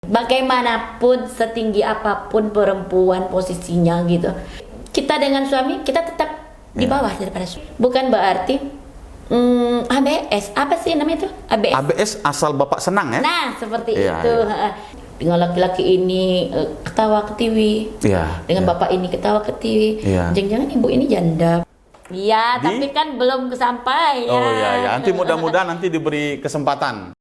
Bagaimanapun setinggi apapun perempuan posisinya gitu, kita dengan suami kita tetap di bawah daripada suami. Bukan berarti ABS, apa sih namanya itu? ABS. ABS asal bapak senang ya? Nah seperti itu. Dengan laki-laki ini ketawa ke TV, dengan bapak ini ketawa ke TV, jangan-jangan ibu ini janda. Iya, tapi kan belum sampai. Oh ya. Nanti mudah-mudahan nanti diberi kesempatan.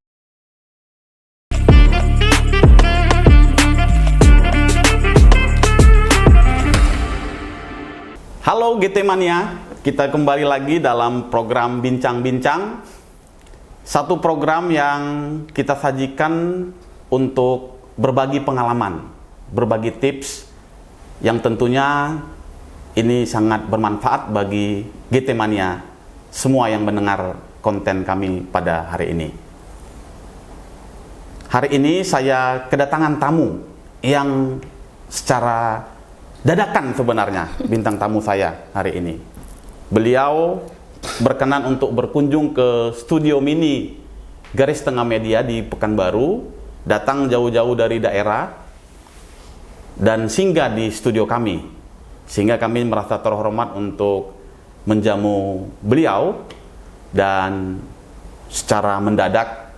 Halo GT Mania, kita kembali lagi dalam program Bincang-Bincang. Satu program yang kita sajikan untuk berbagi pengalaman, berbagi tips yang tentunya ini sangat bermanfaat bagi GT Mania semua yang mendengar konten kami pada hari ini. Hari ini saya kedatangan tamu yang secara dadakan sebenarnya bintang tamu saya hari ini. Beliau berkenan untuk berkunjung ke studio mini Garis Tengah Media di Pekanbaru, datang jauh-jauh dari daerah dan singgah di studio kami, sehingga kami merasa terhormat untuk menjamu beliau. Dan secara mendadak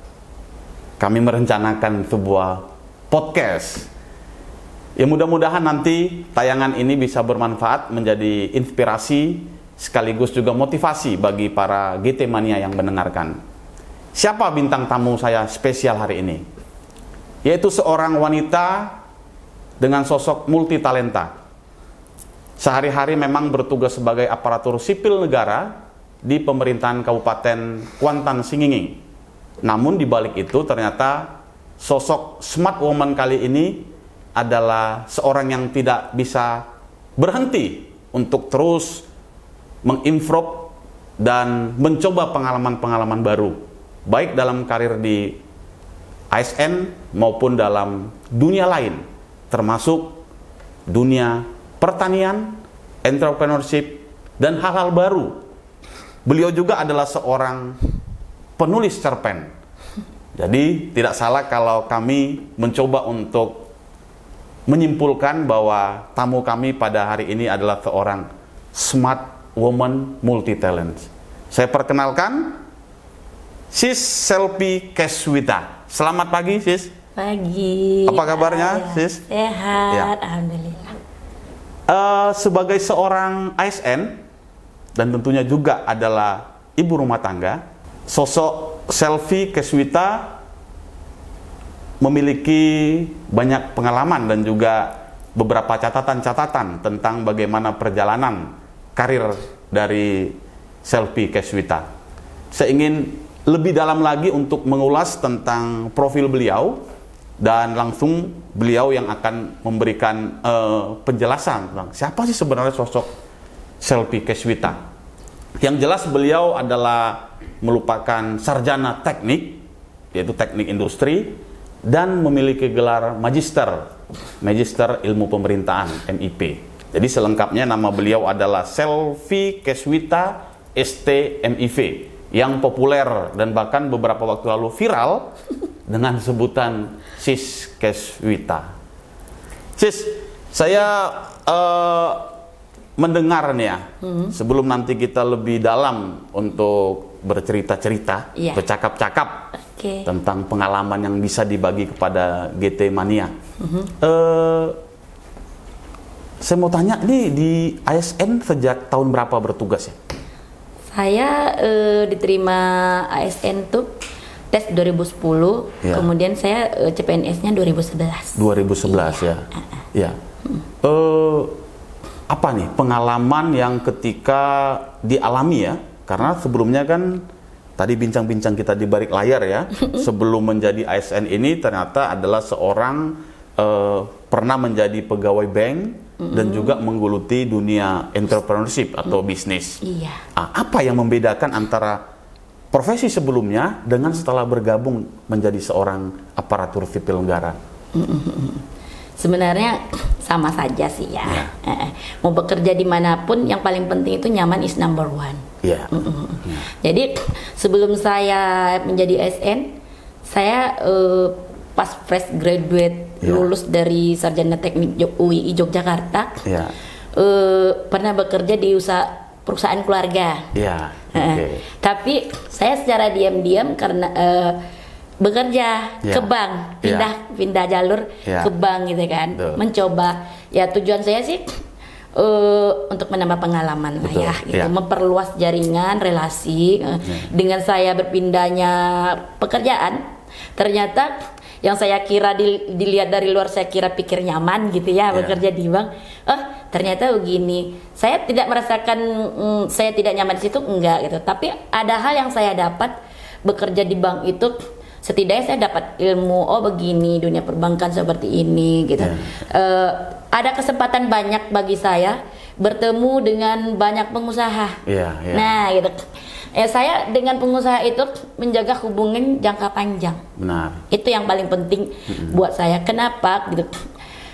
kami merencanakan sebuah podcast. Ya, mudah-mudahan nanti tayangan ini bisa bermanfaat, menjadi inspirasi sekaligus juga motivasi bagi para GT Mania yang mendengarkan. Siapa bintang tamu saya spesial hari ini? Yaitu seorang wanita dengan sosok multitalenta. Sehari-hari memang bertugas sebagai aparatur sipil negara di pemerintahan Kabupaten Kuantan Singinging. Namun di balik itu ternyata sosok smart woman kali ini adalah seorang yang tidak bisa berhenti untuk terus mengimprove dan mencoba pengalaman-pengalaman baru, baik dalam karir di ASN maupun dalam dunia lain, termasuk dunia pertanian, entrepreneurship, dan hal-hal baru. Beliau juga adalah seorang penulis cerpen. Jadi tidak salah kalau kami mencoba untuk menyimpulkan bahwa tamu kami pada hari ini adalah seorang smart woman multi talent. Saya perkenalkan Sis Selvi Keswita. Selamat pagi, Sis. Pagi. Apa kabarnya, Sis? Sehat, alhamdulillah. Sebagai seorang ASN dan tentunya juga adalah ibu rumah tangga, sosok Selvi Keswita memiliki banyak pengalaman dan juga beberapa catatan-catatan tentang bagaimana perjalanan karir dari Selvi Keswita. Saya ingin lebih dalam lagi untuk mengulas tentang profil beliau, dan langsung beliau yang akan memberikan penjelasan tentang siapa sih sebenarnya sosok Selvi Keswita. Yang jelas beliau adalah merupakan sarjana teknik, yaitu teknik industri, dan memiliki gelar magister ilmu pemerintahan MIP. Jadi selengkapnya nama beliau adalah Selvi Keswita ST.MIV, yang populer dan bahkan beberapa waktu lalu viral dengan sebutan Sis Keswita. Sis, saya mendengar nih ya, sebelum nanti kita lebih dalam untuk bercerita-cerita, bercakap-cakap tentang pengalaman yang bisa dibagi kepada GT Mania. Saya mau tanya, nih di ASN sejak tahun berapa bertugas ya? Saya diterima ASN tuh tes 2010, kemudian saya CPNS-nya 2011. 2011 ya. Ya. Apa nih pengalaman yang ketika dialami ya? Karena sebelumnya kan tadi bincang-bincang kita di balik layar ya, sebelum menjadi ASN ini ternyata adalah seorang pernah menjadi pegawai bank dan juga menggeluti dunia entrepreneurship atau bisnis. Iya. Apa yang membedakan antara profesi sebelumnya dengan setelah bergabung menjadi seorang aparatur sipil negara? Sebenarnya sama saja sih ya. Mau bekerja dimanapun, yang paling penting itu nyaman is number one. Yeah. Jadi sebelum saya menjadi ASN, saya pas fresh graduate lulus dari sarjana teknik UII Yogyakarta, pernah bekerja di perusahaan keluarga. Tapi saya secara diam-diam karena bekerja ke bank, pindah jalur ke bank gitu kan, mencoba. Ya tujuan saya sih untuk menambah pengalaman lah ya, gitu. Memperluas jaringan relasi. Dengan saya berpindahnya pekerjaan, ternyata yang saya kira dilihat dari luar, saya kira pikir nyaman gitu ya, bekerja di bank. Ternyata begini. Saya tidak merasakan saya tidak nyaman di situ, enggak gitu. Tapi ada hal yang saya dapat bekerja di bank itu, setidaknya saya dapat ilmu, begini dunia perbankan seperti ini gitu. Ada kesempatan banyak bagi saya bertemu dengan banyak pengusaha. Nah gitu. Saya dengan pengusaha itu menjaga hubungan jangka panjang. Benar. Itu yang paling penting buat saya. Kenapa gitu?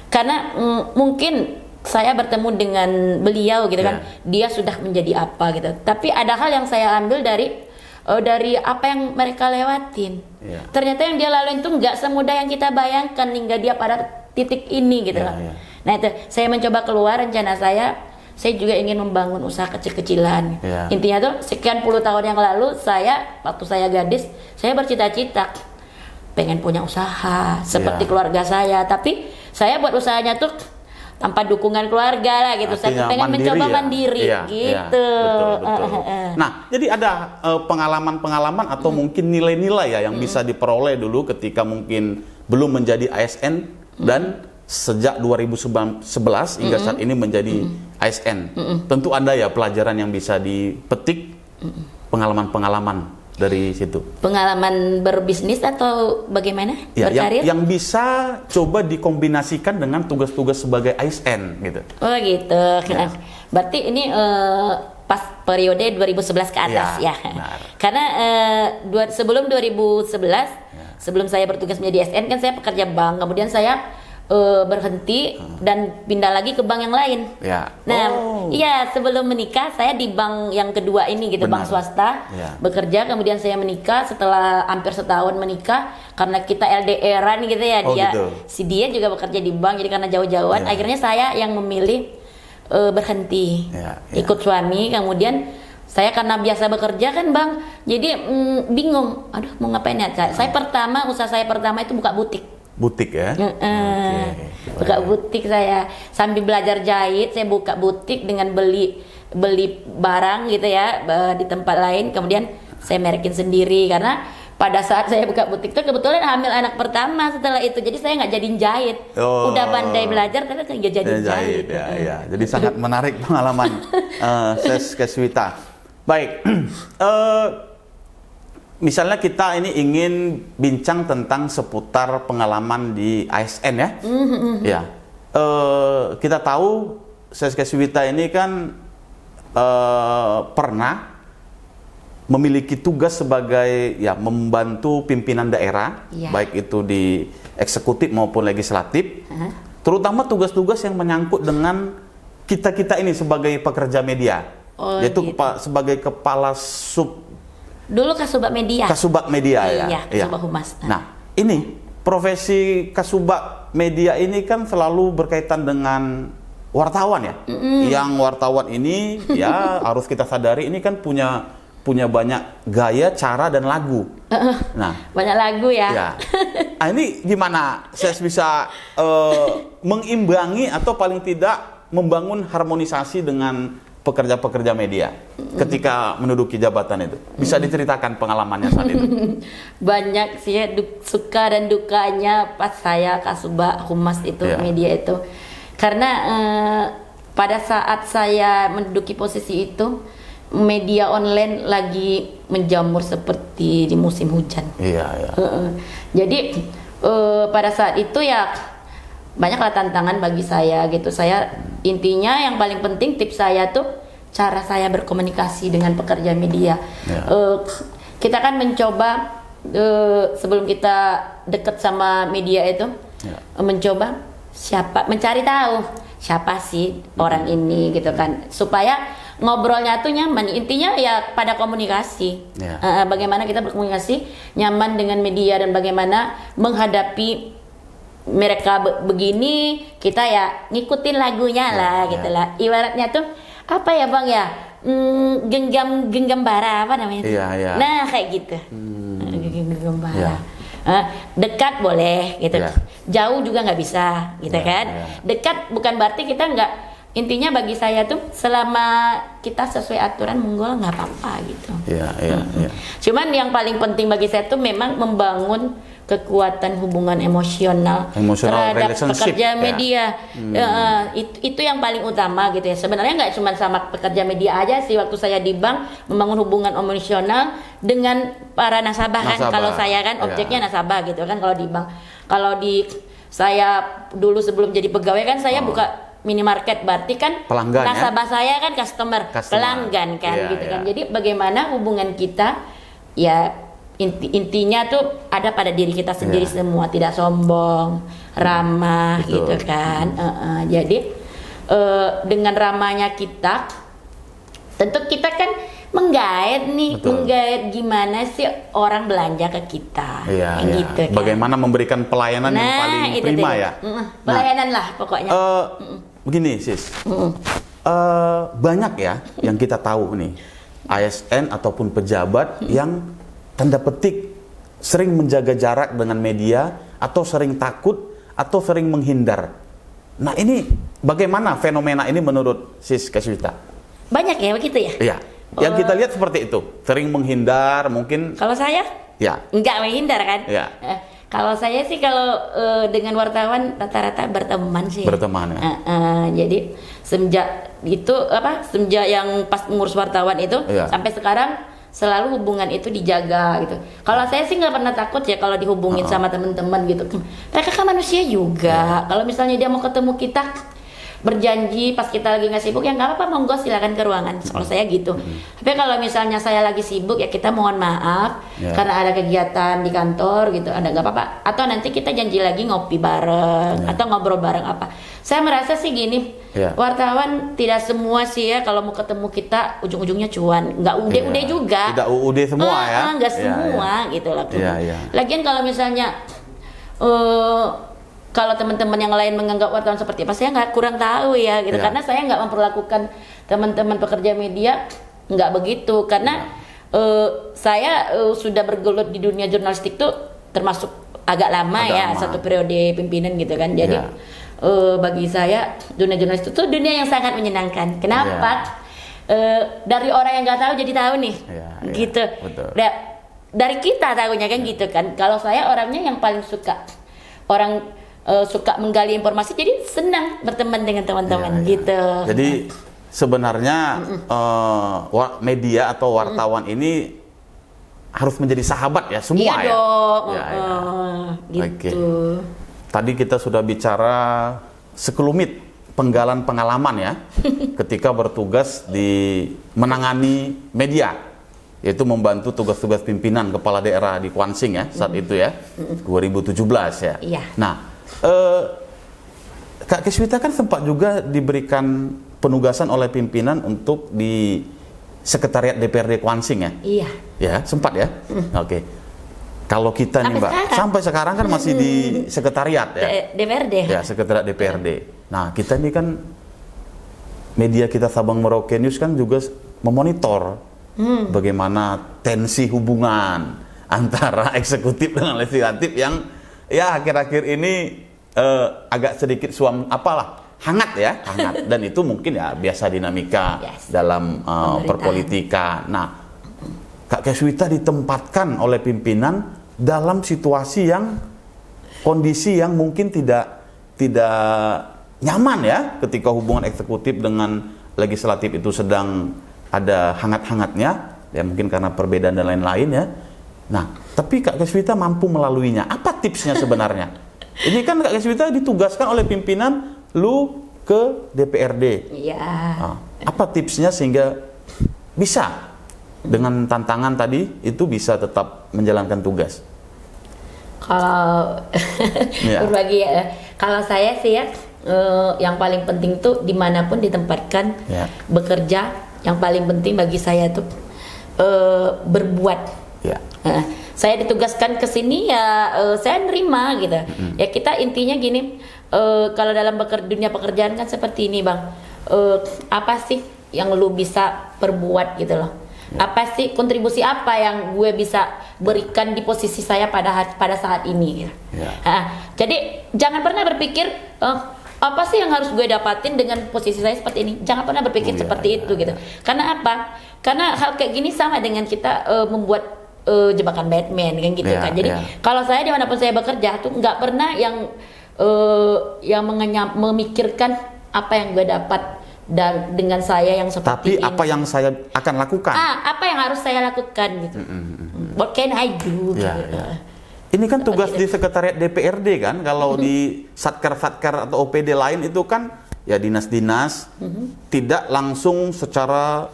Karena mungkin saya bertemu dengan beliau gitu kan, dia sudah menjadi apa gitu. Tapi ada hal yang saya ambil dari apa yang mereka lewatin. Ternyata yang dia lalui itu nggak semudah yang kita bayangkan hingga dia pada titik ini gitu loh. Nah itu saya mencoba keluar rencana saya juga ingin membangun usaha kecil-kecilan. Intinya tuh sekian puluh tahun yang lalu waktu saya gadis, saya bercita-cita pengen punya usaha seperti keluarga saya. Tapi saya buat usahanya tuh tanpa dukungan keluarga lah gitu. Saya pengen mencoba mandiri gitu. Betul. Nah, jadi ada pengalaman-pengalaman atau mungkin nilai-nilai yang bisa diperoleh dulu ketika mungkin belum menjadi ASN dan sejak 2011 hingga saat ini menjadi ASN. Tentu ada ya pelajaran yang bisa dipetik, pengalaman-pengalaman dari situ. Pengalaman berbisnis atau bagaimana? Berkarir? Yang bisa coba dikombinasikan dengan tugas-tugas sebagai ASN gitu. Oh gitu. Berarti ini pas periode 2011 ke atas ya. Benar. Karena sebelum 2011, sebelum saya bertugas menjadi ASN kan saya pekerja bank. Kemudian saya berhenti dan pindah lagi ke bank yang lain. Sebelum menikah saya di bank yang kedua ini gitu. Benar. Bank swasta. Bekerja, kemudian saya menikah setelah hampir setahun menikah karena kita LDR-an gitu ya. Dia juga bekerja di bank, jadi karena jauh-jauhan akhirnya saya yang memilih berhenti ikut suami. Kemudian saya karena biasa bekerja kan bang, jadi bingung, mau ngapain ya. Usaha saya pertama itu buka butik ya? Buka butik saya sambil belajar jahit, saya buka butik dengan beli barang gitu ya di tempat lain, kemudian saya merekin sendiri karena pada saat saya buka butik itu kebetulan hamil anak pertama setelah itu, jadi saya nggak jadi jahit. Udah pandai belajar tapi nggak jadi jahit. Jadi sangat menarik pengalaman Ses Keswita. Baik. Misalnya kita ini ingin bincang tentang seputar pengalaman di ASN ya. Kita tahu Ses Keswita ini kan pernah memiliki tugas sebagai membantu pimpinan daerah, baik itu di eksekutif maupun legislatif, terutama tugas-tugas yang menyangkut dengan kita ini sebagai pekerja media, yaitu sebagai kepala dulu Kasubag Media. Kasubag Media Kasubag Humas. Nah, ini profesi Kasubag Media ini kan selalu berkaitan dengan wartawan ya. Yang wartawan ini harus kita sadari ini kan punya banyak gaya, cara dan lagu. Nah, banyak lagu ya. Ini gimana saya bisa mengimbangi atau paling tidak membangun harmonisasi dengan pekerja-pekerja media ketika menduduki jabatan itu? Bisa diceritakan pengalamannya saat itu? Banyak sih suka dan dukanya pas saya Kasubag Humas itu media itu. Karena pada saat saya menduduki posisi itu media online lagi menjamur seperti di musim hujan. Jadi pada saat itu banyaklah tantangan bagi saya gitu. Saya intinya yang paling penting tips saya tuh cara saya berkomunikasi dengan pekerja media. Kita kan mencoba sebelum kita dekat sama media itu mencoba mencari tahu siapa sih orang ini gitu kan, supaya ngobrolnya tuh nyaman. Intinya ya pada komunikasi. Bagaimana kita berkomunikasi nyaman dengan media dan bagaimana menghadapi mereka begini, kita ya ngikutin lagunya lah gitu lah. Ibaratnya tuh apa ya Bang ya? Genggam bara apa namanya? Nah kayak gitu. Genggam bara. Dekat boleh gitu, jauh juga nggak bisa gitu kan. Dekat bukan berarti kita nggak, intinya bagi saya tuh selama kita sesuai aturan monggo nggak apa-apa gitu. Cuman yang paling penting bagi saya tuh memang membangun kekuatan hubungan emosional terhadap pekerja media. Itu yang paling utama gitu ya. Sebenarnya nggak cuma sama pekerja media aja sih, waktu saya di bank membangun hubungan emosional dengan para nasabah kan. Kalau saya kan objeknya nasabah gitu kan kalau di bank. Kalau di saya dulu sebelum jadi pegawai kan saya buka minimarket, berarti kan pelanggan, nasabah saya kan customer. Pelanggan kan gitu kan. Jadi bagaimana hubungan kita ya intinya tuh ada pada diri kita sendiri semua, tidak sombong, ramah. Betul. Gitu kan. Jadi dengan ramahnya kita, tentu kita kan menggait gimana sih orang belanja ke kita. Gitu kan. Bagaimana memberikan pelayanan yang paling prima ya. Pelayanan lah pokoknya. Begini sis, banyak ya yang kita tahu nih ASN ataupun pejabat yang tanda petik sering menjaga jarak dengan media, atau sering takut, atau sering menghindar. Nah ini bagaimana fenomena ini menurut Sis Kaswita? Banyak ya begitu ya? Iya. Yang kita lihat seperti itu, sering menghindar mungkin. Kalau saya? Ya. Enggak menghindar kan? Ya. Kalau saya sih kalau dengan wartawan rata-rata berteman sih. Berteman ya. Jadi semenjak yang pas ngurus wartawan itu sampai sekarang selalu hubungan itu dijaga gitu. Kalau saya sih nggak pernah takut ya kalau dihubungin sama teman-teman gitu. Mereka kan manusia juga. Kalau misalnya dia mau ketemu kita, berjanji pas kita lagi nggak sibuk ya nggak apa-apa, monggo silakan ke ruangan. Kalau saya gitu. Tapi kalau misalnya saya lagi sibuk ya kita mohon maaf karena ada kegiatan di kantor gitu, ada nggak apa-apa. Atau nanti kita janji lagi ngopi bareng atau ngobrol bareng apa. Saya merasa sih gini, wartawan tidak semua sih ya kalau mau ketemu kita ujung-ujungnya cuan, nggak ude-ude juga. Tidak ude semua ya. Nggak semua gitu lah. Lagian kalau misalnya kalau teman-teman yang lain menganggap wartawan seperti apa, saya nggak kurang tahu ya gitu. Karena saya nggak memperlakukan teman-teman pekerja media nggak begitu, karena saya sudah bergelut di dunia jurnalistik tuh termasuk agak lama satu periode pimpinan gitu kan. Jadi bagi saya dunia jurnalistik itu dunia yang sangat menyenangkan. Kenapa? Dari orang yang nggak tahu jadi tahu nih, gitu. Dari kita tahunya kan gitu kan. Kalau saya orangnya yang paling suka suka menggali informasi, jadi senang berteman dengan teman-teman gitu. Jadi sebenarnya media atau wartawan ini harus menjadi sahabat ya semua. Iya dong. Gitu. Tadi kita sudah bicara sekelumit penggalan pengalaman ya ketika bertugas di menangani media, yaitu membantu tugas-tugas pimpinan kepala daerah di Kuansing ya saat itu ya 2017 ya. Iya. Nah, Kak Kaswita kan sempat juga diberikan penugasan oleh pimpinan untuk di Sekretariat DPRD Kuansing ya. Iya. Ya, sempat ya. Oke. Kalau kita nih Mbak, sampai sekarang kan masih di Sekretariat ya. DPRD. Ya, Sekretariat DPRD. Nah, kita ini kan media kita Sabang Merauke News kan juga memonitor bagaimana tensi hubungan antara eksekutif dengan legislatif yang ya akhir-akhir ini agak sedikit hangat ya, hangat. Dan itu mungkin ya biasa dinamika dalam perpolitikan. Nah, Kak Kaswita ditempatkan oleh pimpinan dalam situasi kondisi yang mungkin tidak nyaman ya, ketika hubungan eksekutif dengan legislatif itu sedang ada hangat-hangatnya ya, mungkin karena perbedaan dan lain-lain ya. Nah, tapi Kak Kaswita mampu melaluinya. Apa tipsnya sebenarnya? Ini kan Kak Kaswita ditugaskan oleh pimpinan lu ke DPRD. Iya. Nah, apa tipsnya sehingga bisa dengan tantangan tadi itu bisa tetap menjalankan tugas? Kalau berbagi kalau saya sih ya yang paling penting tuh dimanapun ditempatkan bekerja yang paling penting bagi saya tuh berbuat. Ya. Saya ditugaskan ke sini ya saya nerima gitu. Ya kita intinya gini, kalau dalam dunia pekerjaan kan seperti ini Bang. Apa sih yang lu bisa perbuat gitu loh? Apa sih kontribusi apa yang gue bisa berikan di posisi saya pada saat ini gitu. Jadi jangan pernah berpikir apa sih yang harus gue dapatin dengan posisi saya seperti ini. Jangan pernah berpikir seperti itu gitu. Karena apa? Karena hal kayak gini sama dengan kita membuat jebakan Batman kan gitu kan. Jadi kalau saya dimanapun saya bekerja tuh nggak pernah yang memikirkan apa yang gue dapat dan dengan saya yang seperti ini. Tapi apa yang saya akan lakukan? Apa yang harus saya lakukan gitu. What can I do? Gitu. Ini kan tugas di sekretariat DPRD kan. Kalau di satker-satker atau OPD lain itu kan ya dinas-dinas tidak langsung secara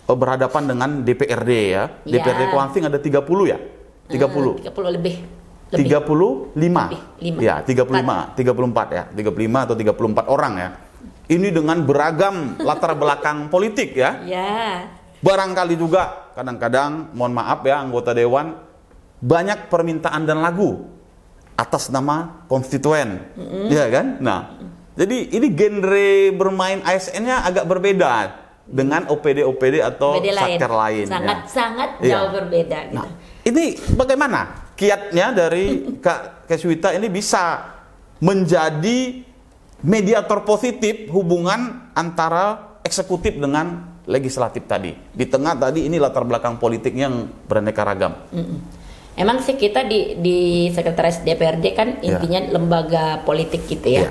berhadapan dengan DPRD ya. DPRD Kuansing ada 30 ya? 30 lebih. 35? Lebih. Ya, 34 ya. 35 atau 34 orang ya. Ini dengan beragam latar belakang politik ya. Barangkali juga kadang-kadang, mohon maaf ya anggota dewan, banyak permintaan dan lagu atas nama konstituen. Ya kan? Nah, jadi ini genre bermain ASN-nya agak berbeda dengan OPD atau satker lain. Sangat jauh berbeda gitu. Nah, ini bagaimana kiatnya dari Kak Keswita ini bisa menjadi mediator positif hubungan antara eksekutif dengan legislatif tadi. Di tengah tadi ini latar belakang politiknya yang beraneka ragam. Emang sih kita di Sekretaris DPRD kan intinya lembaga politik gitu ya.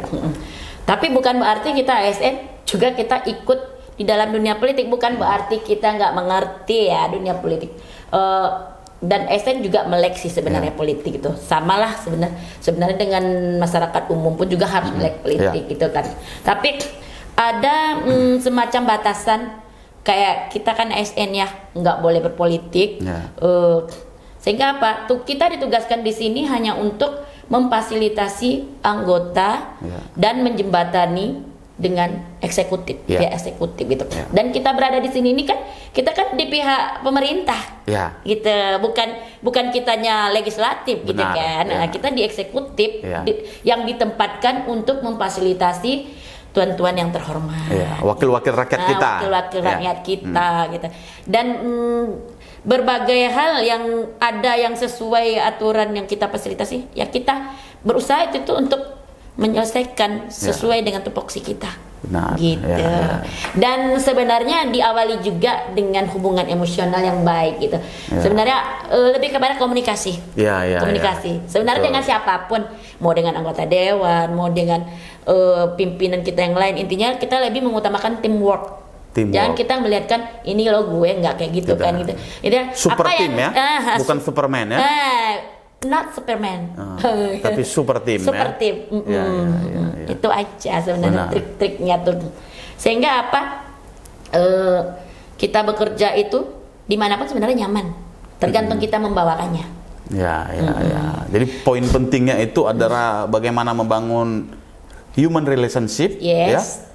Tapi bukan berarti kita ASN juga kita ikut di dalam dunia politik, bukan berarti kita nggak mengerti ya dunia politik. Dan ASN juga melek sih sebenarnya politik itu. Samalah sebenarnya dengan masyarakat umum pun juga harus melek politik gitu kan. Tapi ada semacam batasan kayak kita kan ASN ya nggak boleh berpolitik. Sehingga apa? Kita ditugaskan di sini hanya untuk memfasilitasi anggota dan menjembatani dengan eksekutif, pihak eksekutif gitu. Dan kita berada di sini ini kan kita kan di pihak pemerintah, gitu. Bukan kitanya legislatif. Benar, gitu kan. Nah, kita di eksekutif yang ditempatkan untuk memfasilitasi tuan-tuan yang terhormat, wakil-wakil rakyat kita, wakil-wakil rakyat kita, gitu. Dan berbagai hal yang ada yang sesuai aturan yang kita fasilitasi, ya kita berusaha itu tuh untuk menyelesaikan sesuai dengan tupoksi kita. Benar, gitu. Dan sebenarnya diawali juga dengan hubungan emosional yang baik gitu. Sebenarnya lebih kepada komunikasi. Komunikasi. Sebenarnya dengan siapapun, mau dengan anggota dewan, mau dengan pimpinan kita yang lain, intinya kita lebih mengutamakan teamwork. Jangan kita melihatkan ini lo gue nggak kayak gitu kan gitu. Super team ya, bukan Superman ya. Not Superman, tapi super team. Super team. Itu aja sebenarnya trik-triknya tuh. Sehingga apa? Kita bekerja itu dimanapun sebenarnya nyaman. Tergantung kita membawakannya. Jadi poin pentingnya itu adalah bagaimana membangun human relationship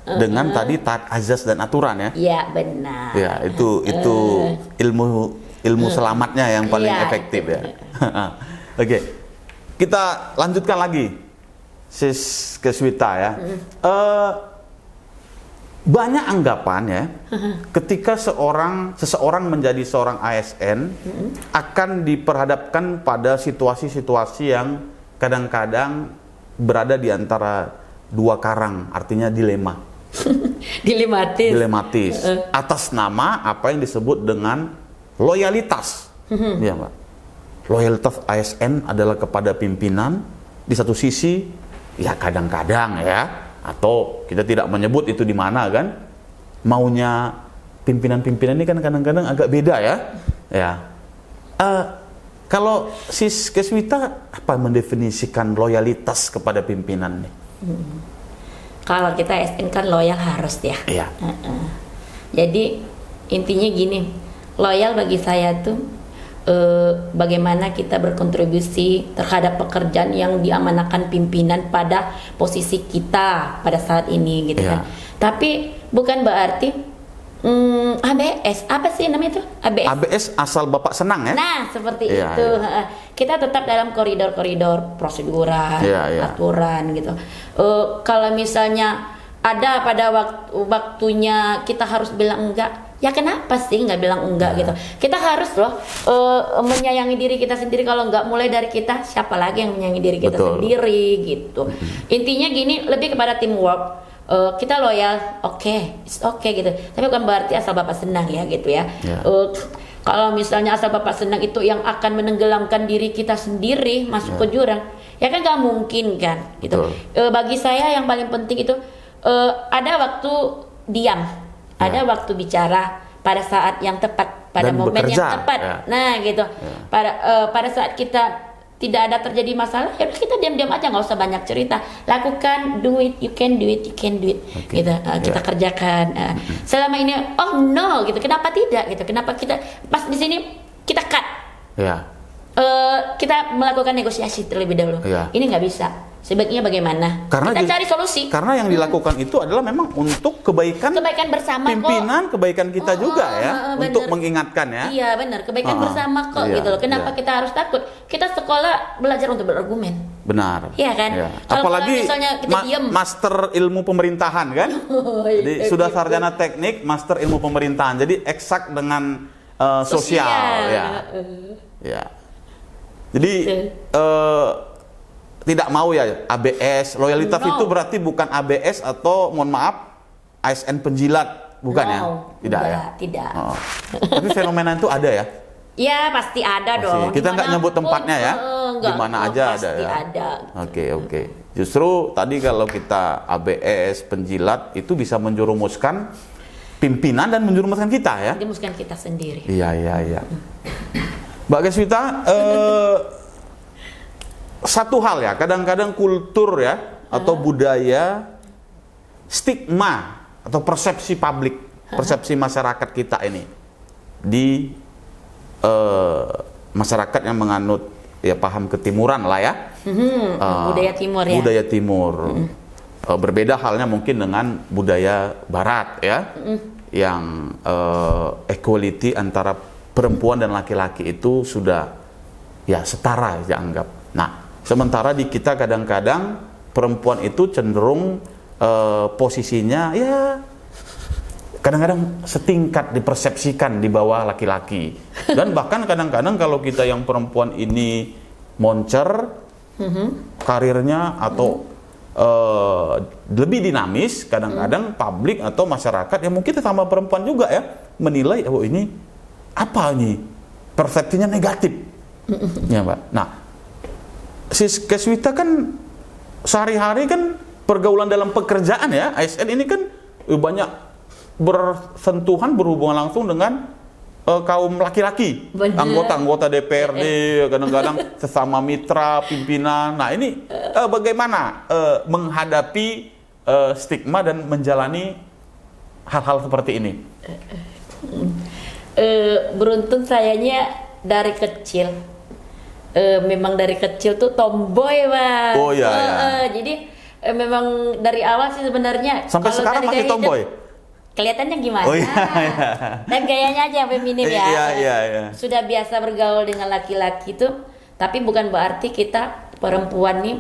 dengan tadi taat azas dan aturan ya. Iya benar. Itu ilmu selamatnya yang paling efektif ya. Oke, kita lanjutkan lagi, Sis Keswita ya. Banyak anggapan ya, ketika seseorang menjadi seorang ASN akan diperhadapkan pada situasi-situasi yang kadang-kadang berada di antara dua karang, artinya dilema. Dilematis. Atas nama apa yang disebut dengan loyalitas, ya Mbak. Loyalitas ASN adalah kepada pimpinan di satu sisi, ya kadang-kadang ya, atau kita tidak menyebut itu di mana kan, maunya pimpinan-pimpinan ini kan kadang-kadang agak beda ya. Kalau Sis Keswita apa mendefinisikan loyalitas kepada pimpinan nih? Kalau kita ASN kan loyal harus ya. Jadi intinya gini, loyal bagi saya tuh bagaimana kita berkontribusi terhadap pekerjaan yang diamanahkan pimpinan pada posisi kita pada saat ini gitu kan. Tapi bukan berarti ABS, apa sih namanya itu? ABS. ABS asal Bapak senang ya? Nah, seperti itu. Ya. Kita tetap dalam koridor-koridor proseduran, aturan gitu. Kalau misalnya ada pada waktunya kita harus bilang enggak, ya kenapa sih nggak bilang enggak gitu? Kita harus loh menyayangi diri kita sendiri. Kalau nggak mulai dari kita, siapa lagi yang menyayangi diri kita sendiri gitu? Intinya gini, lebih kepada teamwork. Kita loyal, it's okay gitu. Tapi bukan berarti asal Bapak senang ya gitu ya. Kalau misalnya asal Bapak senang itu yang akan menenggelamkan diri kita sendiri masuk ke jurang, ya kan nggak mungkin kan gitu. Bagi saya yang paling penting itu ada waktu diam, ada waktu bicara pada saat yang tepat, pada momen yang tepat. Nah gitu. Pada saat kita tidak ada terjadi masalah, ya kita diam-diam aja, nggak usah banyak cerita. Lakukan, do it, you can do it, gitu. Kita kerjakan. Selama ini, oh no, gitu. Kenapa tidak? Gitu. Kenapa kita pas di sini kita cut? Kita melakukan negosiasi terlebih dahulu. Ini nggak bisa. Sebaiknya bagaimana? Kita cari solusi. Karena yang dilakukan itu adalah memang untuk kebaikan bersama pimpinan, kebaikan kita juga ya, untuk mengingatkan ya. Iya benar, kebaikan bersama kok gitu loh. Kenapa kita harus takut? Kita sekolah belajar untuk berargumen. Benar. Iya kan? Apalagi misalnya kita diam, master ilmu pemerintahan kan? Jadi sudah sarjana teknik, master ilmu pemerintahan. Jadi eksak dengan sosial ya. Jadi tidak mau ya ABS, loyalitas itu berarti bukan ABS atau mohon maaf ASN penjilat, bukan ya? Tidak ya? Tidak. Tapi fenomena itu ada ya? Ya pasti ada dong. Kita nggak nyebut tempatnya ya? Di mana aja ada ya? Ada. Oke. Justru tadi kalau kita ABS penjilat itu bisa menjerumuskan pimpinan dan menjerumuskan kita ya? Menjerumuskan kita sendiri. Iya. Mbak Geswita, satu hal ya, kadang-kadang kultur ya atau budaya, stigma atau persepsi publik, persepsi masyarakat kita ini di masyarakat yang menganut ya paham ketimuran lah ya, budaya timur ya. Budaya timur. Berbeda halnya mungkin dengan budaya barat ya, yang equality antara perempuan dan laki-laki itu sudah ya setara dianggap. Nah, sementara di kita kadang-kadang perempuan itu cenderung posisinya ya kadang-kadang setingkat dipersepsikan di bawah laki-laki. Dan bahkan kadang-kadang kalau kita yang perempuan ini moncer karirnya atau lebih dinamis, kadang-kadang publik atau masyarakat yang mungkin sama perempuan juga ya menilai oh ini apa nih persepsinya negatif. Ya, Mbak. Nah, Sis Geswita kan sehari-hari kan pergaulan dalam pekerjaan ya, ASN ini kan banyak bersentuhan, berhubungan langsung dengan kaum laki-laki, anggota-anggota DPRD, kadang-kadang sesama mitra pimpinan. Nah ini bagaimana menghadapi stigma dan menjalani hal-hal seperti ini? Beruntung sayanya dari kecil. Memang dari kecil tuh tomboy, Bang. Oh iya. Jadi memang dari awal sih sebenarnya. Sampai sekarang masih tomboy? Kelihatannya gimana? Oh iya. Dan gayanya aja yang feminim ya. Iya. Sudah biasa bergaul dengan laki-laki tuh, tapi bukan berarti kita perempuan nih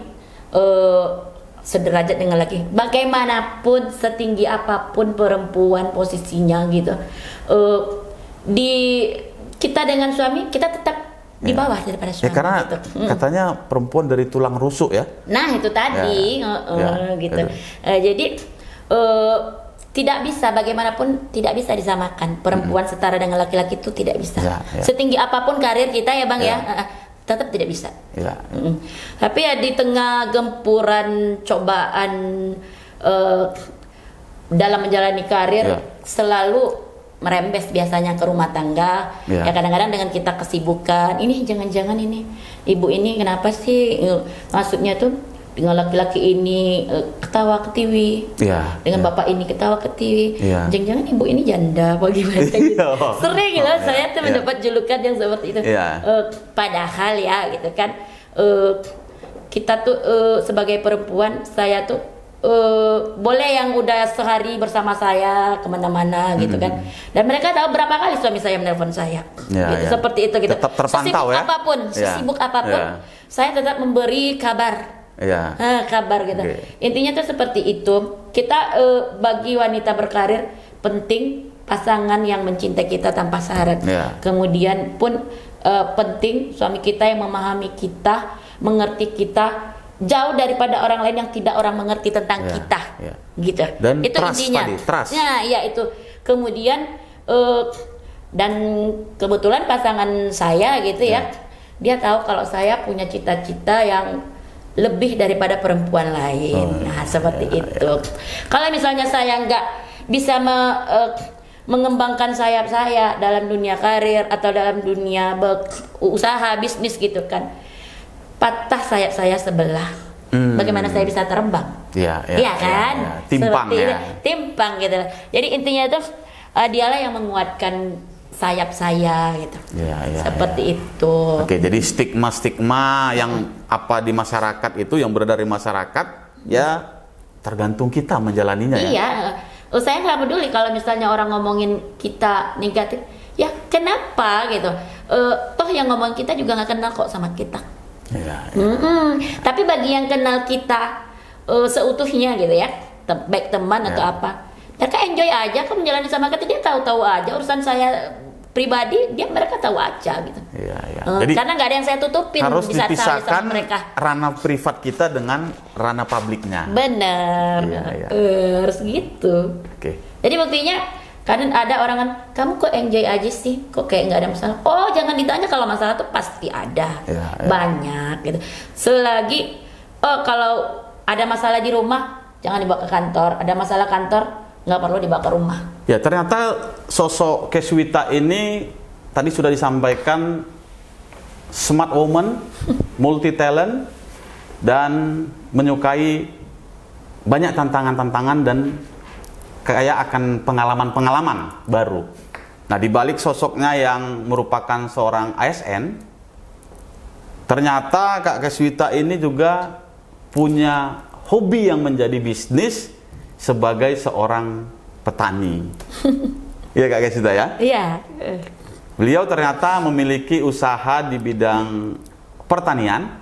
sederajat dengan laki. Bagaimanapun setinggi apapun perempuan posisinya gitu. Kita dengan suami kita tetap di bawah daripada suami. Ya, karena gitu. Katanya perempuan dari tulang rusuk ya. Nah itu tadi gitu. Jadi tidak bisa, bagaimanapun tidak bisa disamakan perempuan setara dengan laki-laki itu tidak bisa. Setinggi apapun karir kita ya Bang ya, tetap tidak bisa. Tapi ya di tengah gempuran cobaan dalam menjalani karir selalu merembes biasanya ke rumah tangga. Ya kadang-kadang dengan kita kesibukan, ini jangan-jangan ini ibu ini kenapa sih maksudnya tuh dengan laki-laki ini ketawa ke TV, dengan bapak ini ketawa ke TV, jangan-jangan ibu ini janda apa gimana gitu. Sering loh saya tuh mendapat julukan yang seperti itu. Padahal ya gitu kan kita tuh sebagai perempuan, saya tuh boleh yang udah sehari bersama saya kemana-mana gitu kan, dan mereka tahu berapa kali suami saya menelpon saya, gitu. Seperti itu gitu. Tetap terpantau sesibuk ya. Apapun, sesibuk apapun, saya tetap memberi kabar, kabar gitu. Intinya tuh seperti itu. Kita bagi wanita berkarir penting pasangan yang mencintai kita tanpa syarat. Kemudian pun penting suami kita yang memahami kita, mengerti kita. Jauh daripada orang lain yang tidak orang mengerti tentang kita, gitu. Dan itu trust intinya. tadi, trust. Nah, ya itu. Kemudian dan kebetulan pasangan saya gitu ya, dia tahu kalau saya punya cita-cita yang lebih daripada perempuan lain. Nah, seperti itu. Kalau misalnya saya nggak bisa mengembangkan sayap saya dalam dunia karir atau dalam dunia usaha bisnis gitu kan, patah sayap saya sebelah, bagaimana saya bisa terbang? Iya kan? Timpang ya. Timpang gitu. Jadi intinya itu dialah yang menguatkan sayap saya gitu. Seperti itu. Oke, jadi stigma-stigma yang apa di masyarakat itu, yang beredar di masyarakat, ya tergantung kita menjalaninya ya. Iya. Saya nggak peduli kalau misalnya orang ngomongin kita negatif. Ya kenapa gitu? Toh yang ngomong kita juga nggak kenal kok sama kita. Tapi bagi yang kenal kita seutuhnya gitu ya, baik teman atau apa, mereka enjoy aja kok menjalani sama kita. Dia tahu-tahu aja urusan saya pribadi, mereka tahu aja gitu. Jadi karena nggak ada yang saya tutupin. harus bisa dipisahkan sama mereka. ranah privat kita dengan ranah publiknya. Bener, harus gitu. Jadi buktinya kadang ada orang kan, kamu kok enjoy aja sih, kok kayak nggak ada masalah. Oh jangan ditanya, kalau masalah tuh pasti ada, banyak gitu. Selagi kalau ada masalah di rumah jangan dibawa ke kantor, ada masalah kantor nggak perlu dibawa ke rumah. Ya ternyata sosok Keswita ini tadi sudah disampaikan smart woman, multi talent, dan menyukai banyak tantangan-tantangan dan kaya akan pengalaman-pengalaman baru. Nah, di balik sosoknya yang merupakan seorang ASN, ternyata Kak Keswita ini juga punya hobi yang menjadi bisnis sebagai seorang petani. Iya Kak Keswita ya? Iya. Beliau ternyata memiliki usaha di bidang pertanian.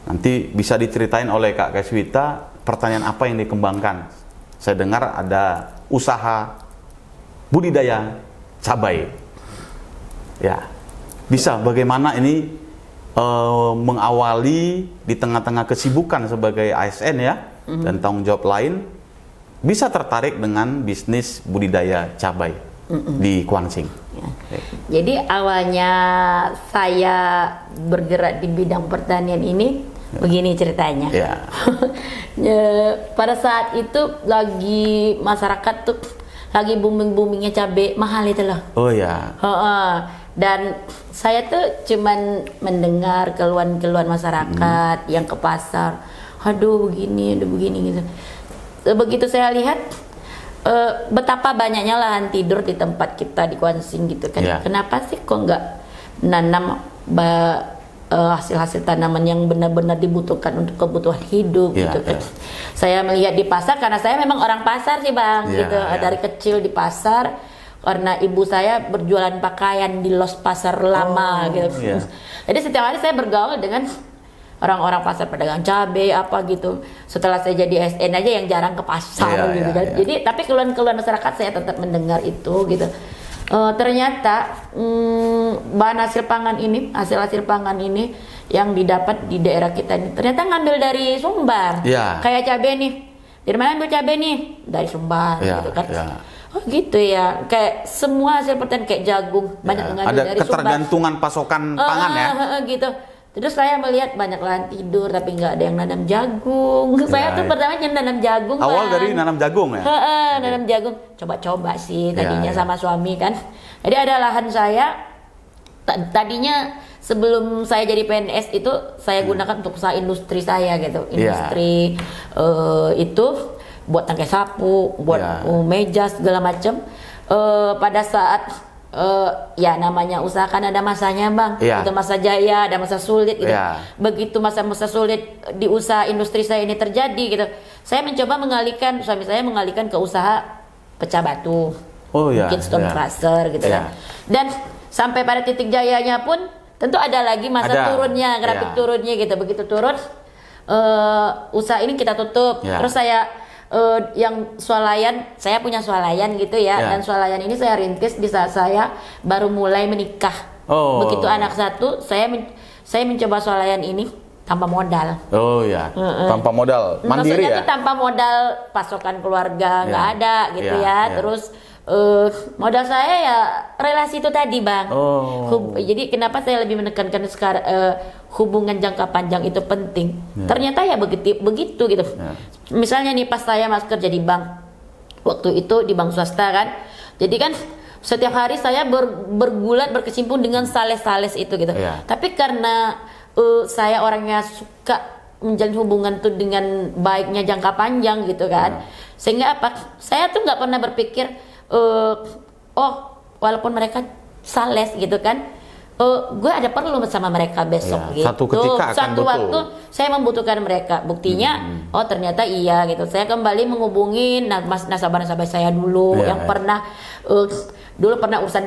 Nanti bisa diceritain oleh Kak Keswita pertanian apa yang dikembangkan. Saya dengar ada usaha budidaya cabai. Ya, bisa bagaimana ini mengawali di tengah-tengah kesibukan sebagai ASN ya, dan tanggung jawab lain, bisa tertarik dengan bisnis budidaya cabai di Kuangsing. Jadi awalnya saya bergerak di bidang pertanian ini begini ceritanya. Pada saat itu lagi masyarakat tuh lagi boomingnya cabai mahal itu loh. Dan saya tuh cuman mendengar keluhan-keluhan masyarakat yang ke pasar, aduh begini gitu. Begitu saya lihat betapa banyaknya lahan tidur di tempat kita di Kuangsing gitu kan. Kenapa sih kok nggak nanam hasil-hasil tanaman yang benar-benar dibutuhkan untuk kebutuhan hidup gitu kan. Saya melihat di pasar karena saya memang orang pasar sih Bang gitu. Dari kecil di pasar karena ibu saya berjualan pakaian di los pasar lama gitu. Jadi setiap hari saya bergaul dengan orang-orang pasar, pedagang cabai apa gitu. Setelah saya jadi SN aja yang jarang ke pasar gitu kan. Jadi tapi keluhan-keluhan masyarakat saya tetap mendengar itu gitu. Ternyata bahan hasil pangan ini yang didapat di daerah kita ini ternyata ngambil dari Sumbar. Kayak cabai nih, dari mana ambil cabai nih? Dari Sumbar gitu kan. Oh gitu ya, kayak semua hasil pertanian kayak jagung banyak ngambil ada dari Sumbar. Ada ketergantungan pasokan pangan ya. Gitu. Terus saya melihat banyak lahan tidur tapi nggak ada yang nanam jagung. Saya tuh pertama nanam jagung. Awal dari nanam jagung ya? Nanam jagung. Coba-coba sih tadinya sama suami kan. Jadi ada lahan saya. Tadinya sebelum saya jadi PNS itu saya gunakan untuk usaha industri saya gitu. Industri itu buat tangkai sapu, buat meja segala macam. Pada saat ya namanya usaha kan ada masanya bang, itu masa jaya, ada masa sulit gitu. Begitu masa-masa sulit di usaha industri saya ini terjadi gitu, saya mencoba mengalihkan, suami saya mengalihkan ke usaha pecah batu, mungkin stone crusher gitu kan. Dan sampai pada titik jayanya pun tentu ada lagi masa turunnya, grafik turunnya gitu. Begitu turun, usaha ini kita tutup. Terus saya yang swalayan, saya punya swalayan gitu ya, dan swalayan ini saya rintis di saat saya baru mulai menikah. Begitu anak satu, saya mencoba swalayan ini tanpa modal. Tanpa modal, mandiri. Maksudnya tuh tanpa modal pasokan keluarga, nggak ada gitu ya. Terus modal saya ya relasi itu tadi bang. Jadi kenapa saya lebih menekankan sekarang hubungan jangka panjang itu penting. Ternyata ya begitu gitu. Misalnya nih pas saya masuk kerja di bank, waktu itu di bank swasta kan, jadi kan setiap hari saya bergulat berkecimpung dengan sales itu gitu. Tapi karena saya orangnya suka menjalin hubungan tuh dengan baiknya jangka panjang gitu kan, sehingga apa? Saya tuh nggak pernah berpikir walaupun mereka sales gitu kan, gue ada perlu sama mereka besok gitu. Satu waktu saya membutuhkan mereka. Buktinya, ternyata iya gitu. Saya kembali menghubungi nasabah-nasabah saya dulu yang pernah dulu pernah urusan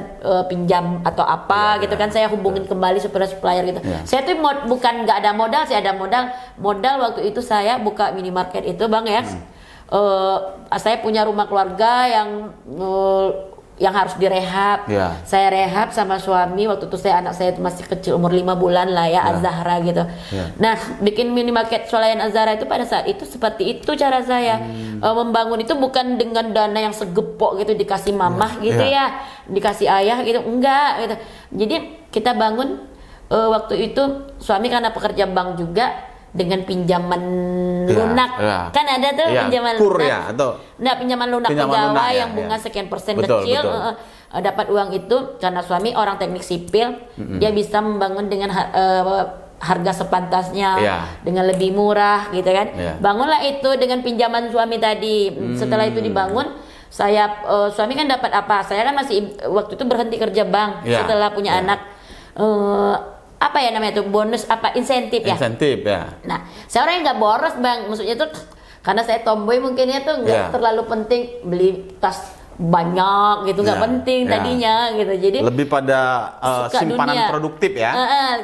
pinjam atau apa gitu kan. Saya hubungin kembali supplier gitu. Saya tuh bukan nggak ada modal, saya ada modal waktu itu saya buka minimarket itu bang ya. Saya punya rumah keluarga yang harus direhab. Saya rehab sama suami waktu itu, anak saya masih kecil, umur 5 bulan lah ya, Az-Zahra gitu. Nah, bikin minimarket swalayan Az-Zahra itu pada saat itu seperti itu cara saya membangun itu, bukan dengan dana yang segepok gitu dikasih mamah gitu ya, dikasih ayah gitu, enggak gitu. Jadi kita bangun waktu itu suami karena pekerja bank juga, dengan pinjaman lunak, kan ada tuh pinjaman lunak, pinjaman lunak pegawai yang bunga sekian persen kecil, dapat uang itu karena suami orang teknik sipil, dia bisa membangun dengan harga sepantasnya, dengan lebih murah gitu kan. Bangunlah itu dengan pinjaman suami tadi. Setelah itu dibangun, saya suami kan dapat apa? Saya kan masih waktu itu berhenti kerja bank setelah punya anak. Apa ya namanya tuh, bonus apa, insentif ya. Nah, saya orang yang nggak boros bang, maksudnya tuh karena saya tomboy mungkin ya tuh nggak terlalu penting beli tas banyak gitu, nggak penting tadinya gitu. Jadi lebih pada simpanan produktif ya.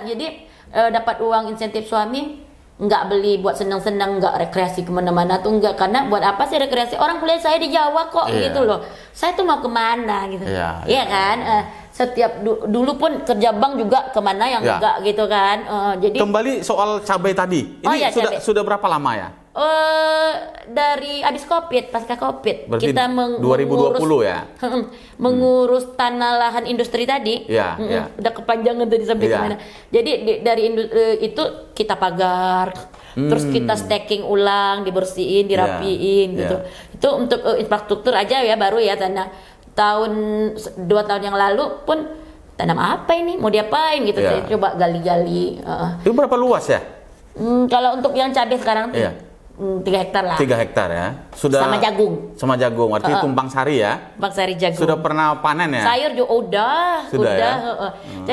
Jadi dapat uang insentif suami, nggak beli buat senang-senang, nggak rekreasi kemana-mana tuh nggak, karena buat apa sih rekreasi, orang kuliah saya di Jawa kok gitu loh, saya tuh mau kemana gitu, iya kan. Setiap dulu pun kerja bank juga kemana yang enggak gitu kan. Jadi kembali soal cabai tadi, ini sudah berapa lama ya? Dari habis COVID, pasca COVID, berarti kita 2020 ya. Mengurus tanah lahan industri tadi. Udah kepanjangan tadi sampai kemana. Jadi dari itu kita pagar, terus kita stacking ulang, dibersihin, dirapiin gitu. Itu untuk infrastruktur aja ya, baru ya tanah. 2 tahun yang lalu pun tanam apa ini, mau diapain gitu, saya coba gali-gali. Itu berapa luas ya? Kalau untuk yang cabai sekarang 3 hektar lah. 3 hektar ya. Sudah sama jagung. Sama jagung, artinya tumpang sari ya. Tumpang sari jagung. Sudah pernah panen ya? Sayur juga udah. Ya?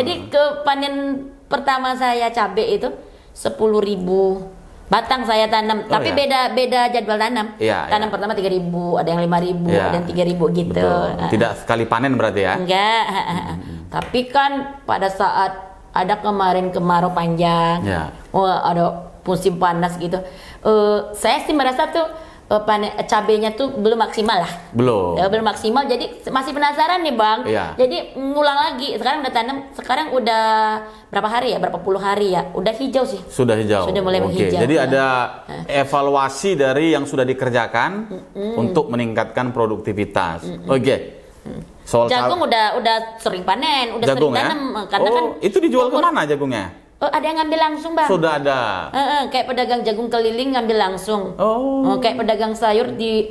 Jadi panen pertama saya cabai itu 10.000 batang saya tanam, tapi beda jadwal tanam. Tanam pertama 3.000, ada yang 5.000, ada yang 3.000 gitu. Tidak sekali panen berarti ya? Enggak. Tapi kan pada saat ada kemarin kemarau panjang, ada musim panas gitu, saya sih merasa tuh cabenya tuh belum maksimal lah. Belum maksimal, jadi masih penasaran nih bang. Jadi ngulang lagi, sekarang udah tanam, sekarang udah berapa hari ya, berapa puluh hari ya, udah hijau sih. Sudah mulai menghijau. Jadi ada evaluasi dari yang sudah dikerjakan untuk meningkatkan produktivitas. Soal jagung udah sering panen, udah jagung, sering tanam, karena kan itu dijual kemana jagungnya? Ada yang ngambil langsung bang. Sudah ada. Kayak pedagang jagung keliling ngambil langsung. Kayak pedagang sayur di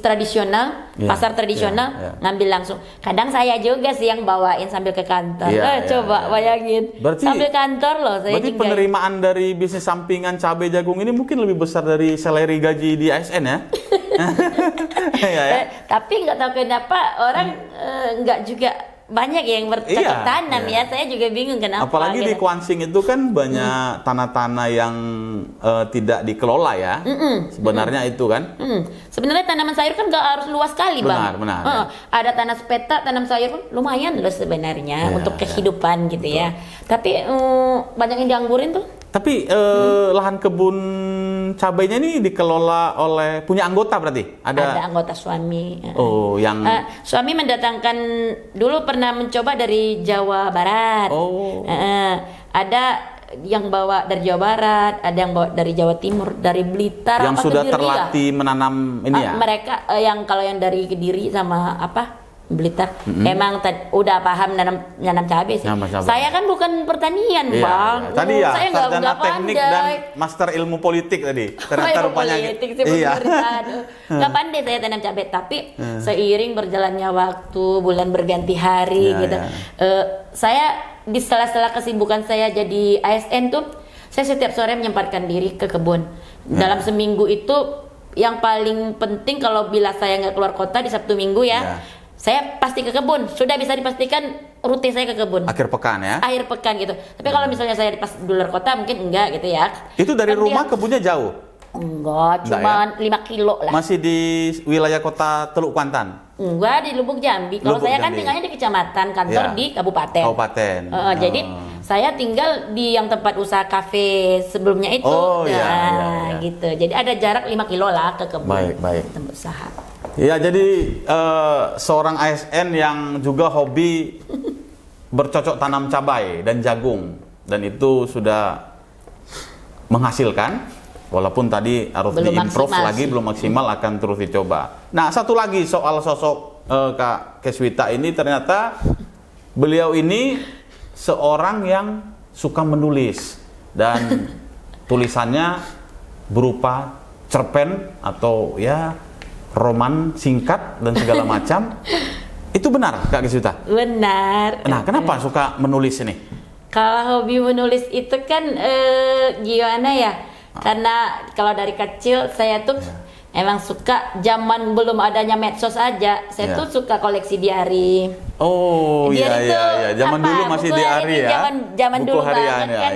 tradisional, pasar tradisional ngambil langsung. Kadang saya juga sih yang bawain sambil ke kantor. Coba bayangin. Sambil kantor loh. Berarti penerimaan dari bisnis sampingan cabai jagung ini mungkin lebih besar dari salary gaji di ASN ya? Tapi nggak tahu kenapa orang nggak juga banyak yang bercocok tanam ya. Saya juga bingung kenapa. Apalagi di Kuansing itu kan banyak tanah-tanah yang tidak dikelola ya. Sebenarnya itu kan. Sebenarnya tanaman sayur kan nggak harus luas sekali, Bang. Benar. Ada tanah sepeta, tanam sayur pun lumayan loh sebenarnya untuk kehidupan gitu ya. Tapi banyak yang dianggurin tuh. Tapi lahan kebun cabainya ini dikelola oleh punya anggota berarti? Ada anggota suami. Oh, yang suami mendatangkan dulu pernah mencoba dari Jawa Barat. Oh. Ada yang bawa dari Jawa Barat, ada yang bawa dari Jawa Timur, dari Blitar. Yang sudah terlatih menanam ini ya? Mereka yang kalau yang dari Kediri sama Blitar, emang udah paham nanam cabai sih. Saya kan bukan pertanian, Bang. Tadi ya, saya sarjana nggak teknik dan master ilmu politik tadi. Ternyata rupanya politik sih, nggak pandai saya tanam cabai. Tapi seiring berjalannya waktu, bulan berganti hari gitu, saya di sela-sela kesibukan saya jadi ASN tuh, saya setiap sore menyempatkan diri ke kebun. Dalam seminggu itu yang paling penting kalau bila saya nggak keluar kota di Sabtu Minggu saya pasti ke kebun. Sudah bisa dipastikan rutin saya ke kebun. Akhir pekan ya? Akhir pekan gitu. Tapi kalau misalnya saya pas di luar kota mungkin enggak gitu ya. Itu dari rumah kebunnya jauh? Enggak, cuma 5 kilo lah. Masih di wilayah kota Teluk Kuantan? Enggak, di Lubuk Jambi. Kalau saya kan tinggalnya di kecamatan, kantor di kabupaten. Jadi saya tinggal di yang tempat usaha kafe sebelumnya itu. Gitu. Jadi ada jarak 5 kilo lah ke kebun. Baik. Tempat usaha. Ya, jadi seorang ASN yang juga hobi bercocok tanam cabai dan jagung, dan itu sudah menghasilkan, walaupun tadi harus diimprove lagi, belum maksimal, akan terus dicoba. Nah, satu lagi soal sosok Kak Keswita ini, ternyata beliau ini seorang yang suka menulis dan tulisannya berupa cerpen atau roman singkat dan segala macam. Itu benar, Kak Keswita? Benar. Nah, kenapa suka menulis ini? Kalau hobi menulis itu kan gimana ya? Karena kalau dari kecil saya tuh emang suka, zaman belum adanya medsos aja, saya tuh suka koleksi diari. Oh iya. Zaman dulu masih diari ya. Zaman dulu banget kan.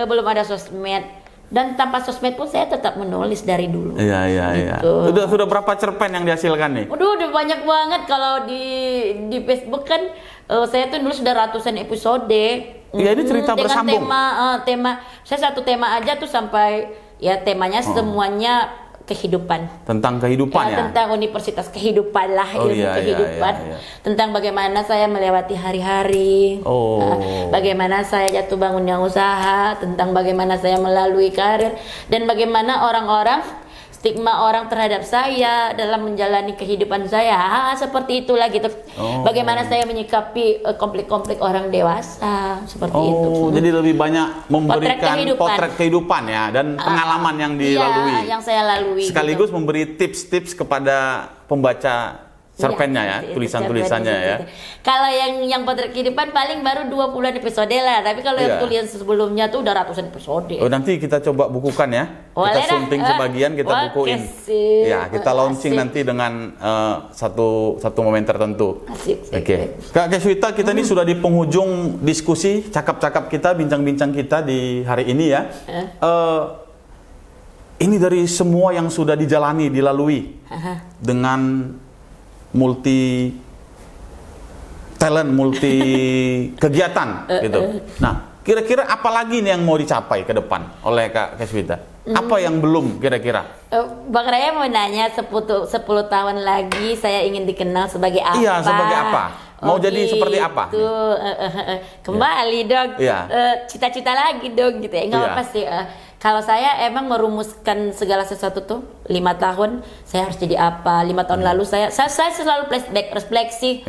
Belum ada sosmed. Dan tanpa sosmed pun saya tetap menulis dari dulu. Iya. Sudah berapa cerpen yang dihasilkan nih? Udah banyak banget. Kalau di Facebook kan saya tuh nulis sudah ratusan episode. Iya, ini cerita bersambung. Dengan tema saya satu tema aja tuh sampai temanya semuanya kehidupan. Tentang kehidupan ya? Tentang universitas kehidupan lah, ilmu kehidupan. Tentang bagaimana saya melewati hari-hari. Bagaimana saya jatuh bangunnya usaha, tentang bagaimana saya melalui karir, dan bagaimana stigma orang terhadap saya dalam menjalani kehidupan saya. Seperti itulah gitu. Bagaimana saya menyikapi konflik-konflik orang dewasa, seperti itu. Jadi lebih banyak memberikan potret kehidupan ya, dan pengalaman yang dilalui. Yang saya lalui. Sekaligus memberi tips-tips kepada pembaca cerpennya tulisan-tulisannya ya. Kalau yang potret kehidupan paling baru 20-an episode lah, tapi kalau yang tulisan sebelumnya tuh udah ratusan episode. Nanti kita coba bukukan ya. Kita sunting sebagian, kita bukuin. Ya, kita launching nanti dengan satu momen tertentu. Oke. Kak Keswita, kita ini sudah di penghujung diskusi cakap-cakap kita, bincang-bincang kita di hari ini ya. Ini dari semua yang sudah dilalui dengan multi talent, multi kegiatan gitu. Nah, kira-kira apa lagi nih yang mau dicapai ke depan oleh Kak Keswita? Apa yang belum kira-kira? Bang Raya mau nanya, 10 tahun lagi saya ingin dikenal sebagai apa? Iya, sebagai apa? Mau jadi seperti apa? Kembali dong, cita-cita lagi dong gitu ya. Nggak apa sih. Kalau saya emang merumuskan segala sesuatu tuh 5 tahun saya harus jadi apa. 5 tahun lalu saya selalu flashback, refleksi,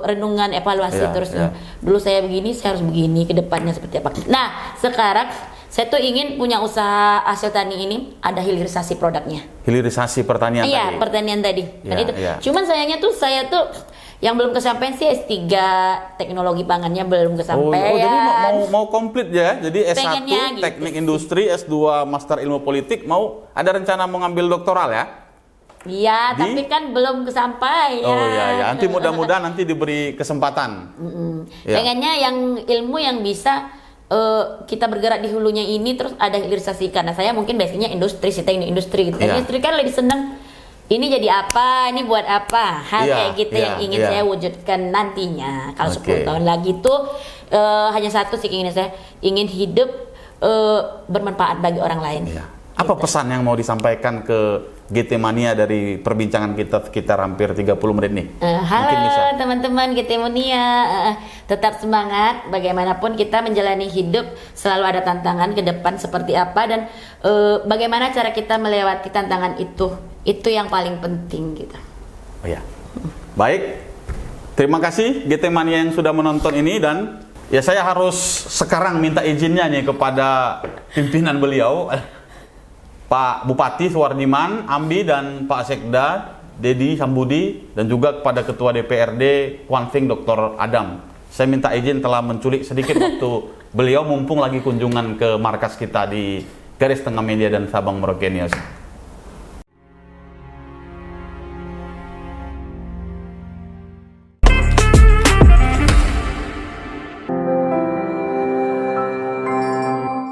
renungan, evaluasi terus. Dulu saya begini, saya harus begini, ke depannya seperti apa. Nah, sekarang saya tuh ingin punya usaha hasil tani ini ada hilirisasi produknya. Hilirisasi pertanian tadi? Iya, pertanian tadi. Cuman sayangnya tuh saya tuh yang belum kesampaian sih S3 teknologi pangannya belum kesampaian. Jadi mau komplit ya. Jadi S1 teknik gitu industri, S2 master ilmu politik, ada rencana mau ngambil doktoral ya? Iya, tapi kan belum kesampai ya. Oh iya, nanti mudah-mudahan nanti diberi kesempatan. Ya. Pengennya yang ilmu yang bisa kita bergerak di hulunya ini terus ada hilirisasi. Karena saya mungkin biasanya industri, sih teknik industri gitu. Industri kan lebih senang ini jadi apa, ini buat apa, hal kayak gitu yang ingin saya wujudkan nantinya. Kalau 10 tahun lagi tuh hanya satu sih keinginan saya, ingin hidup bermanfaat bagi orang lain. Apa pesan yang mau disampaikan ke GT Mania dari perbincangan kita sekitar hampir 30 menit nih? Halo teman-teman GT Mania, tetap semangat. Bagaimanapun kita menjalani hidup selalu ada tantangan ke depan seperti apa, dan bagaimana cara kita melewati tantangan itu yang paling penting gitu. Oh ya, baik. Terima kasih GT Mania yang sudah menonton ini, dan ya saya harus sekarang minta izinnya nih kepada pimpinan beliau, Pak Bupati Suwardiman, Ambi, dan Pak Sekda Dedi Sambudi, dan juga kepada Ketua DPRD Kuanfing Dr. Adam. Saya minta izin telah menculik sedikit waktu beliau mumpung lagi kunjungan ke markas kita di Garis Tengah Media dan Sabang Merauke News.